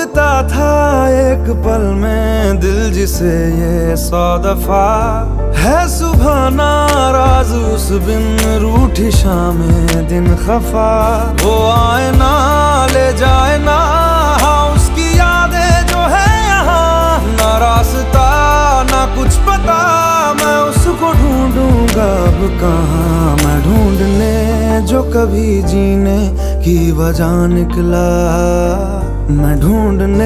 ढूंढता था एक पल में दिल जिसे ये 100 दफा, है सुबह नाराज उस बिन रूठी शामें दिन खफा। वो आए ना ले जाए ना उसकी यादें जो है यहाँ, ना रास्ता ना कुछ पता, मैं उसको ढूंढूंगा अब कहाँ। मैं ढूंढने जो कभी जीने की वजह निकला, मैं ढूंढने